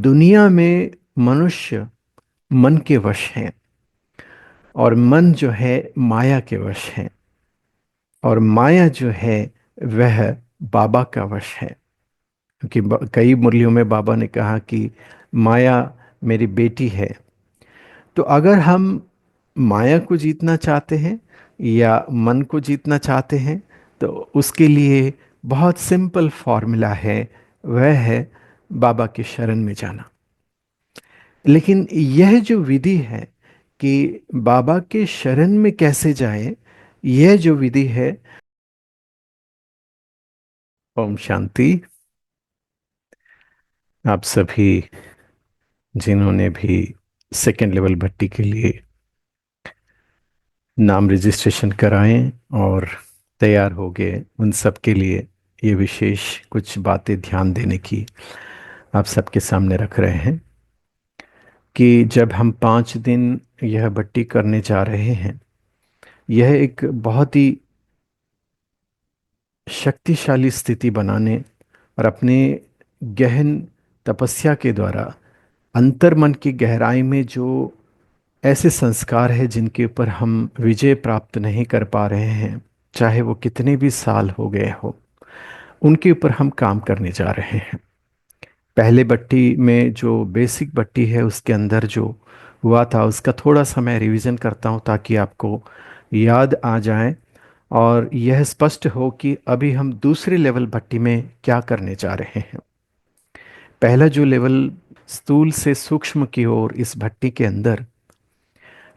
दुनिया में मनुष्य मन के वश हैं और मन जो है माया के वश है। और माया जो है वह बाबा का वश है। क्योंकि कई मुरलियों में बाबा ने कहा कि माया मेरी बेटी है। तो अगर हम माया को जीतना चाहते हैं या मन को जीतना चाहते हैं तो उसके लिए बहुत सिंपल फॉर्मूला है, वह है बाबा की शरण में जाना। लेकिन यह जो विधि है कि बाबा के शरण में कैसे जाए, यह जो विधि है। ओम शांति। आप सभी जिन्होंने भी सेकेंड लेवल भट्टी के लिए नाम रजिस्ट्रेशन कराएं और तैयार हो गए, उन सब के लिए ये विशेष कुछ बातें ध्यान देने की आप सबके सामने रख रहे हैं कि जब हम 5 दिन यह भट्टी करने जा रहे हैं, यह एक बहुत ही शक्तिशाली स्थिति बनाने और अपने गहन तपस्या के द्वारा अंतर्मन की गहराई में जो ऐसे संस्कार है जिनके ऊपर हम विजय प्राप्त नहीं कर पा रहे हैं, चाहे वो कितने भी साल हो गए हो, उनके ऊपर हम काम करने जा रहे हैं। पहले भट्टी में जो बेसिक भट्टी है उसके अंदर जो हुआ था उसका थोड़ा सा मैं रिवीजन करता हूँ ताकि आपको याद आ जाए और यह स्पष्ट हो कि अभी हम दूसरे लेवल भट्टी में क्या करने जा रहे हैं। पहला जो लेवल स्थूल से सूक्ष्म की ओर, इस भट्टी के अंदर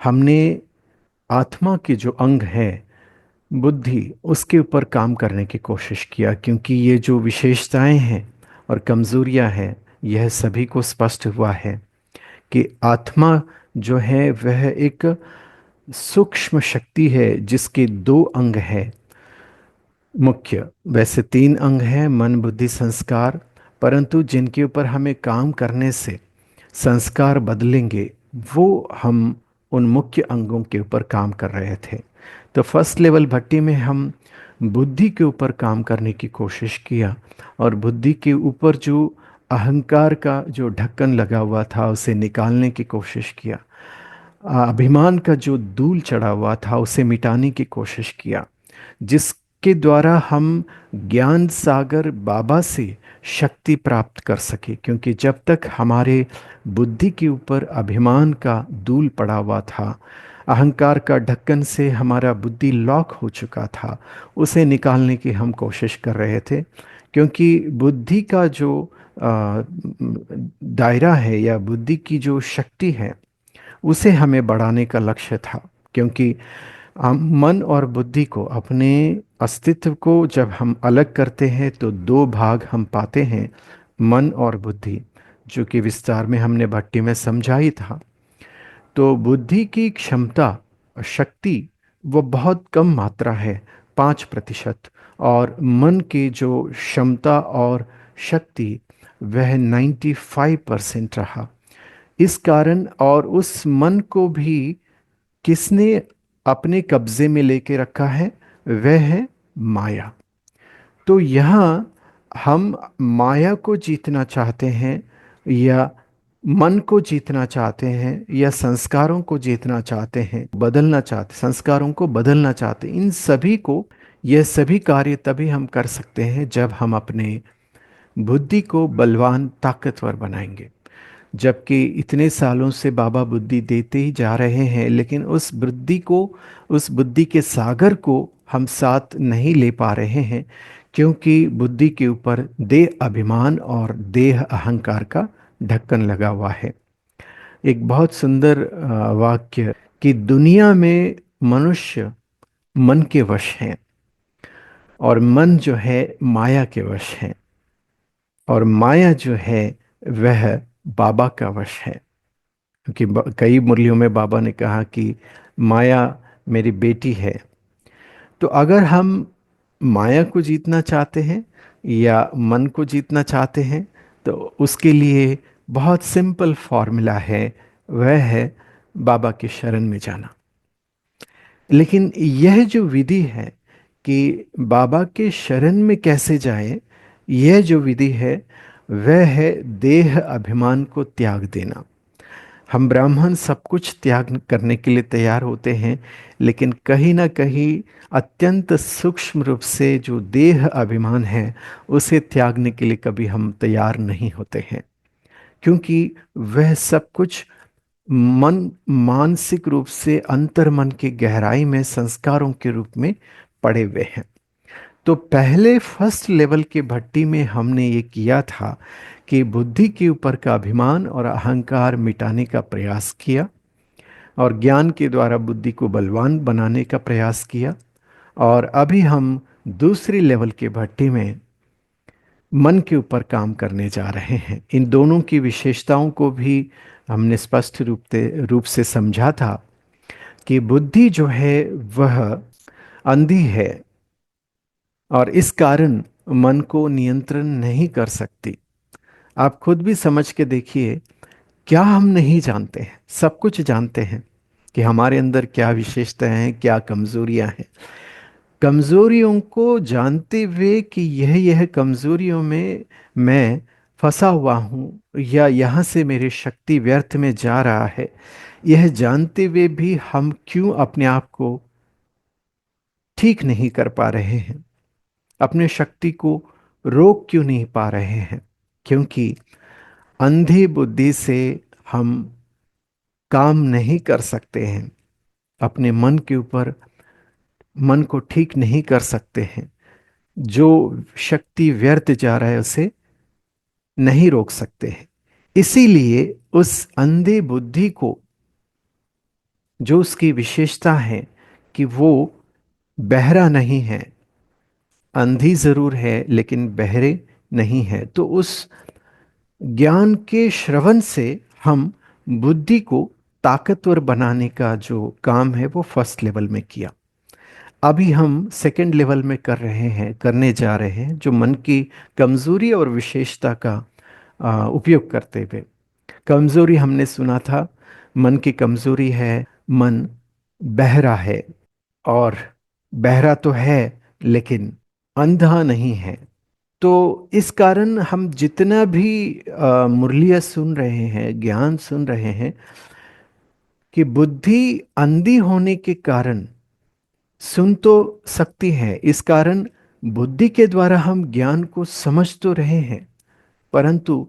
हमने आत्मा के जो अंग है, बुद्धि, उसके ऊपर काम करने की कोशिश किया। क्योंकि ये जो विशेषताएं हैं और कमजोरियां हैं, यह सभी को स्पष्ट हुआ है कि आत्मा जो है वह एक सूक्ष्म शक्ति है जिसके 2 अंग हैं मुख्य। वैसे 3 अंग हैं, मन बुद्धि संस्कार, परंतु जिनके ऊपर हमें काम करने से संस्कार बदलेंगे, वो हम उन मुख्य अंगों के ऊपर काम कर रहे थे। तो फर्स्ट लेवल भट्टी में हम बुद्धि के ऊपर काम करने की कोशिश किया और बुद्धि के ऊपर जो अहंकार का जो ढक्कन लगा हुआ था उसे निकालने की कोशिश किया। अभिमान का जो धूल चढ़ा हुआ था उसे मिटाने की कोशिश किया, जिसके द्वारा हम ज्ञान सागर बाबा से शक्ति प्राप्त कर सके। क्योंकि जब तक हमारे बुद्धि के ऊपर अभिमान का धूल पड़ा हुआ था, अहंकार का ढक्कन से हमारा बुद्धि लॉक हो चुका था, उसे निकालने की हम कोशिश कर रहे थे। क्योंकि बुद्धि का जो दायरा है या बुद्धि की जो शक्ति है, उसे हमें बढ़ाने का लक्ष्य था। क्योंकि हम मन और बुद्धि को, अपने अस्तित्व को जब हम अलग करते हैं तो 2 भाग हम पाते हैं, मन और बुद्धि, जो कि विस्तार में हमने भट्टी में समझा ही था। तो बुद्धि की क्षमता, शक्ति, वो बहुत कम मात्रा है, 5%। और मन की जो क्षमता और शक्ति वह 95% रहा। इस कारण, और उस मन को भी किसने अपने कब्जे में लेके रखा है, वह है माया। तो यहाँ हम माया को जीतना चाहते हैं या मन को जीतना चाहते हैं या संस्कारों को जीतना चाहते हैं, बदलना चाहते, संस्कारों को बदलना चाहते हैं, इन सभी को, यह सभी कार्य तभी हम कर सकते हैं जब हम अपने बुद्धि को बलवान, ताकतवर बनाएंगे। जबकि इतने सालों से बाबा बुद्धि देते ही जा रहे हैं, लेकिन उस बुद्धि को, उस बुद्धि के सागर को हम साथ नहीं ले पा रहे हैं। क्योंकि बुद्धि के ऊपर देह अभिमान और देह अहंकार का ढक्कन लगा हुआ है। एक बहुत सुंदर वाक्य कि दुनिया में मनुष्य मन के वश हैं और मन जो है माया के वश है, और माया जो है वह बाबा का वश है। क्योंकि कई मुरलियों में बाबा ने कहा कि माया मेरी बेटी है। तो अगर हम माया को जीतना चाहते हैं या मन को जीतना चाहते हैं तो उसके लिए बहुत सिंपल फॉर्मूला है, वह है बाबा की शरण में जाना। लेकिन यह जो विधि है कि बाबा के शरण में कैसे जाए, यह जो विधि है वह है देह अभिमान को त्याग देना। हम ब्राह्मण सब कुछ त्याग करने के लिए तैयार होते हैं, लेकिन कहीं ना कहीं अत्यंत सूक्ष्म रूप से जो देह अभिमान है उसे त्यागने के लिए कभी हम तैयार नहीं होते हैं, क्योंकि वह सब कुछ मन मानसिक रूप से अंतर्मन की गहराई में संस्कारों के रूप में पड़े हुए हैं। तो पहले फर्स्ट लेवल के भट्टी में हमने ये किया था कि बुद्धि के ऊपर का अभिमान और अहंकार मिटाने का प्रयास किया, और ज्ञान के द्वारा बुद्धि को बलवान बनाने का प्रयास किया। और अभी हम दूसरी लेवल के भट्टी में मन के ऊपर काम करने जा रहे हैं। इन दोनों की विशेषताओं को भी हमने स्पष्ट रूप से समझा था कि बुद्धि जो है वह अंधी है, और इस कारण मन को नियंत्रण नहीं कर सकती। आप खुद भी समझ के देखिए, क्या हम नहीं जानते हैं? सब कुछ जानते हैं कि हमारे अंदर क्या विशेषताएं हैं, क्या कमजोरियां हैं। कमजोरियों को जानते हुए कि यह कमजोरियों में मैं फंसा हुआ हूं, या यहाँ से मेरी शक्ति व्यर्थ में जा रहा है, यह जानते हुए भी हम क्यों अपने आप को ठीक नहीं कर पा रहे हैं, अपने शक्ति को रोक क्यों नहीं पा रहे हैं? क्योंकि अंधी बुद्धि से हम काम नहीं कर सकते हैं, अपने मन के ऊपर मन को ठीक नहीं कर सकते हैं। जो शक्ति व्यर्थ जा रहा है उसे नहीं रोक सकते हैं। इसीलिए उस अंधे बुद्धि को, जो उसकी विशेषता है कि वो बहरा नहीं है, अंधी जरूर है लेकिन बहरे नहीं है, तो उस ज्ञान के श्रवण से हम बुद्धि को ताकतवर बनाने का जो काम है वो फर्स्ट लेवल में किया। अभी हम सेकंड लेवल में करने जा रहे हैं, जो मन की कमजोरी और विशेषता का उपयोग करते हुए। कमजोरी हमने सुना था, मन की कमजोरी है, मन बहरा है, और बहरा तो है लेकिन अंधा नहीं है। तो इस कारण हम जितना भी मुरलियाँ सुन रहे हैं, ज्ञान सुन रहे हैं, कि बुद्धि अंधी होने के कारण सुन तो सकती है, इस कारण बुद्धि के द्वारा हम ज्ञान को समझ तो रहे हैं, परंतु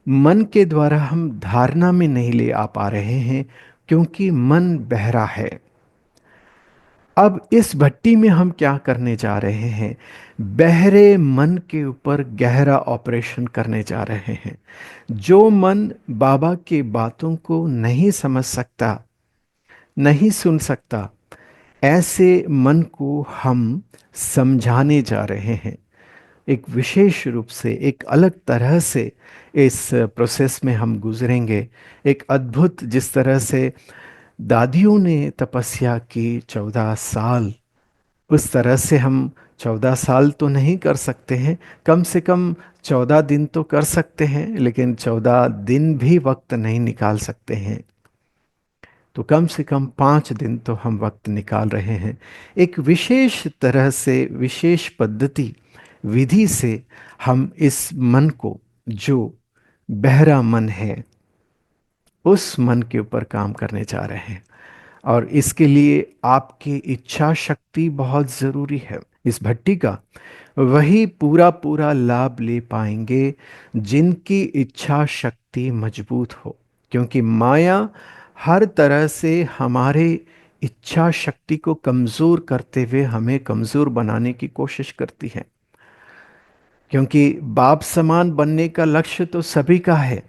मन के द्वारा हम धारणा में नहीं ले आ पा रहे हैं, क्योंकि मन बहरा है। अब इस भट्टी में हम क्या करने जा रहे हैं? बहरे मन के ऊपर गहरा ऑपरेशन करने जा रहे हैं। जो मन बाबा की बातों को नहीं समझ सकता, नहीं सुन सकता, ऐसे मन को हम समझाने जा रहे हैं। एक विशेष रूप से, एक अलग तरह से इस प्रोसेस में हम गुजरेंगे। एक अद्भुत, जिस तरह से दादियों ने तपस्या की 14 साल, उस तरह से हम 14 साल तो नहीं कर सकते हैं, कम से कम 14 दिन तो कर सकते हैं, लेकिन 14 दिन भी वक्त नहीं निकाल सकते हैं। तो कम से कम 5 दिन तो हम वक्त निकाल रहे हैं, एक विशेष तरह से, विशेष पद्धति, विधि से हम इस मन को, जो बहरा मन है, उस मन के ऊपर काम करने जा रहे हैं। और इसके लिए आपकी इच्छा शक्ति बहुत ज़रूरी है। इस भट्टी का वही पूरा पूरा लाभ ले पाएंगे जिनकी इच्छा शक्ति मजबूत हो, क्योंकि माया हर तरह से हमारे इच्छा शक्ति को कमज़ोर करते हुए हमें कमज़ोर बनाने की कोशिश करती है। क्योंकि बाप समान बनने का लक्ष्य तो सभी का है,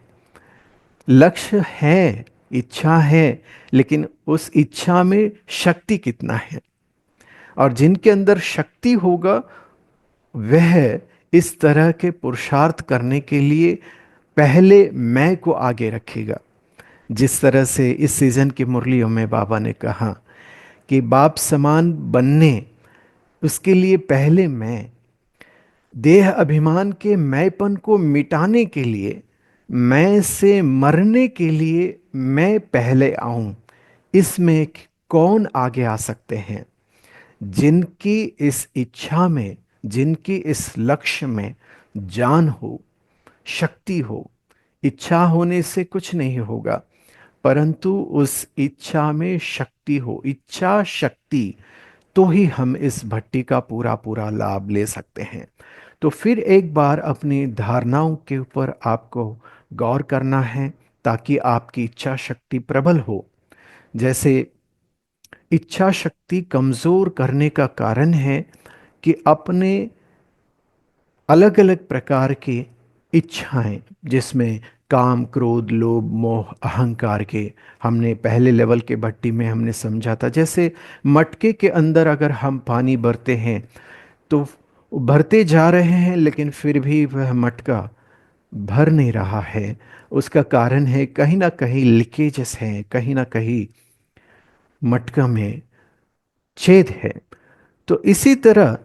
लक्ष्य है, इच्छा है, लेकिन उस इच्छा में शक्ति कितना है? और जिनके अंदर शक्ति होगा वह इस तरह के पुरुषार्थ करने के लिए पहले मैं को आगे रखेगा। जिस तरह से इस सीजन की मुरलियों में बाबा ने कहा कि बाप समान बनने, उसके लिए पहले देह अभिमान के मैंपन को मिटाने के लिए, मैं से मरने के लिए मैं पहले आऊं, इसमें कौन आगे आ सकते हैं? जिनकी इस इच्छा में, जिनकी इस लक्ष्य में जान हो, शक्ति हो। इच्छा होने से कुछ नहीं होगा, परंतु उस इच्छा में शक्ति हो, इच्छा शक्ति, तो ही हम इस भट्टी का पूरा पूरा लाभ ले सकते हैं। तो फिर एक बार अपनी धारणाओं के ऊपर आपको गौर करना है, ताकि आपकी इच्छा शक्ति प्रबल हो। जैसे इच्छा शक्ति कमजोर करने का कारण है कि अपने अलग अलग प्रकार की इच्छाएं, जिसमें काम, क्रोध, लोभ, मोह, अहंकार के, हमने पहले लेवल के भट्टी में हमने समझा था। जैसे मटके के अंदर अगर हम पानी भरते हैं, तो भरते जा रहे हैं लेकिन फिर भी वह मटका भर नहीं रहा है। उसका कारण है कहीं ना कहीं लीकेजेस हैं, कहीं ना कहीं मटका में छेद है। तो इसी तरह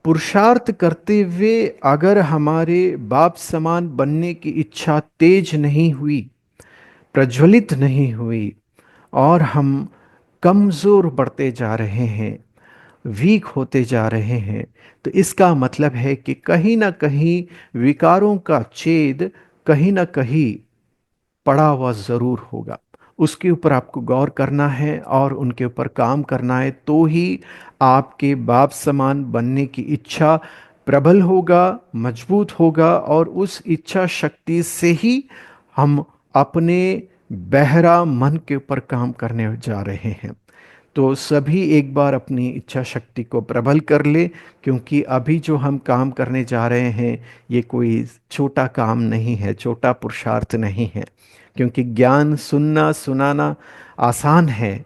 पुरुषार्थ करते हुए अगर हमारे बाप समान बनने की इच्छा तेज नहीं हुई, प्रज्वलित नहीं हुई, और हम कमजोर बढ़ते जा रहे हैं, वीक होते जा रहे हैं, तो इसका मतलब है कि कहीं ना कहीं विकारों का छेद कहीं ना कहीं पड़ा हुआ जरूर होगा। उसके ऊपर आपको गौर करना है और उनके ऊपर काम करना है, तो ही आपके बाप समान बनने की इच्छा प्रबल होगा, मजबूत होगा, और उस इच्छा शक्ति से ही हम अपने बहरा मन के ऊपर काम करने जा रहे हैं। तो सभी एक बार अपनी इच्छा शक्ति को प्रबल कर ले, क्योंकि अभी जो हम काम करने जा रहे हैं, ये कोई छोटा काम नहीं है, छोटा पुरुषार्थ नहीं है। क्योंकि ज्ञान सुनना सुनाना आसान है,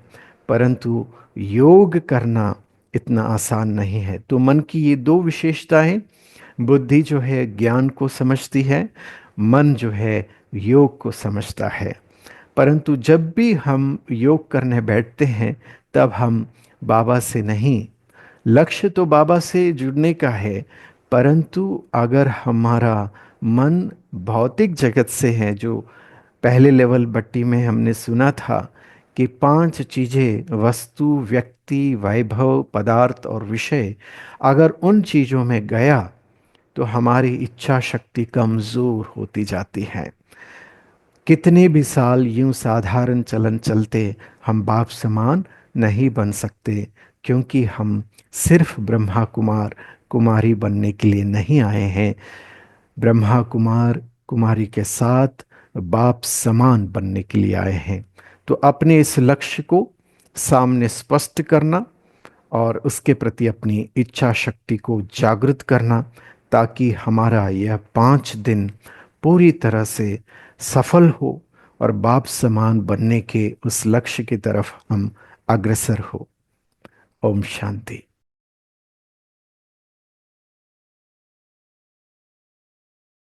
परंतु योग करना इतना आसान नहीं है। तो मन की ये दो विशेषताएं, बुद्धि जो है ज्ञान को समझती है, मन जो है योग को समझता है। परंतु जब भी हम योग करने बैठते हैं, तब हम बाबा से नहीं, लक्ष्य तो बाबा से जुड़ने का है, परंतु अगर हमारा मन भौतिक जगत से है, जो पहले लेवल बट्टी में हमने सुना था कि पांच चीजें, वस्तु, व्यक्ति, वैभव, पदार्थ और विषय, अगर उन चीजों में गया, तो हमारी इच्छा शक्ति कमजोर होती जाती है। कितने भी साल यूं साधारण चलन चलते, हम बाप समान नहीं बन सकते, क्योंकि हम सिर्फ ब्रह्मा कुमार कुमारी बनने के लिए नहीं आए हैं। ब्रह्मा कुमार कुमारी के साथ बाप समान बनने के लिए आए हैं। तो अपने इस लक्ष्य को सामने स्पष्ट करना, और उसके प्रति अपनी इच्छा शक्ति को जागृत करना, ताकि हमारा यह 5 दिन पूरी तरह से सफल हो और बाप समान बनने के उस लक्ष्य की तरफ हम अग्रसर हो। ओम शांति।